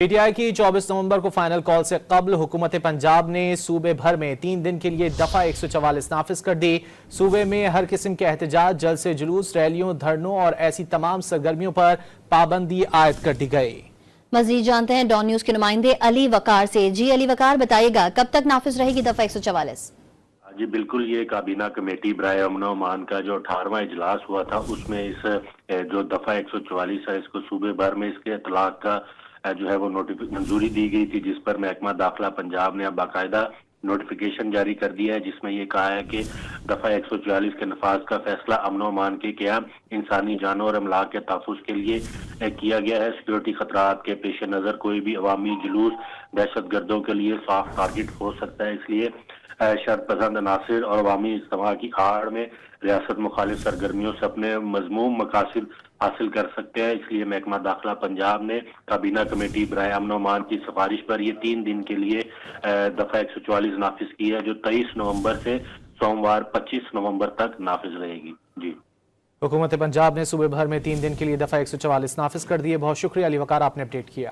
PTI की 24 नवंबर को final call से कबल हुकूमत पंजाब ने सूबे भर में 3 दिन के लिए दफा 144 नाफिज कर दी। सूबे में हर किस्म के एहतजाज, जलसे जुलूस, रैलियों, धरनों और ऐसी तमाम सरगर्मियों पर पाबंदी आयद कर दी गई। मजीद जानते हैं डॉन न्यूज के नुमाइंदे अली वकार से। जी अली वकार, बताइएगा कब तक नाफिज रहेगी दफा 144? जी बिल्कुल, ये काबीना कमेटी बराए अमन व अमान का जो 18वां इजलास हुआ था उसमें इस जो दफा 144 है इसको सूबे भर में इसके इतलाक का जो है वो मंजूरी दी गई थी, जिस पर महकमा दाखिला पंजाब ने अब बाकायदा नोटिफिकेशन जारी कर दिया है, जिसमें ये कहा है कि दफा 144 के नफाज का फैसला अमन व अमान के क्या इंसानी जानों और अमलाक के तहफ़्फ़ुज़ के लिए किया गया है। सिक्योरिटी खतरात के पेश नज़र कोई भी अवामी जुलूस दहशत गर्दों के लिए सॉफ्ट टारगेट हो सकता है, इसलिए शर्त पसंद अनासिर और अवामी इज्तिमा की आड़ में रियासत मुखालिफ सरगर्मियों से अपने मजमूम मकासद हासिल कर सकते हैं। इसलिए महकमा दाखिला पंजाब ने काबीना कमेटी बराए अमन व अमान की सिफारिश पर ये 3 दिन के लिए दफा 144 नाफिज की है, जो 23 नवंबर से सोमवार 25 नवंबर तक नाफिज रहेगी। जी, हुकूमत पंजाब ने सूबे भर में 3 दिन के लिए दफा 144 नाफिज कर दिए। बहुत शुक्रिया अली वकार, आपने अपडेट किया।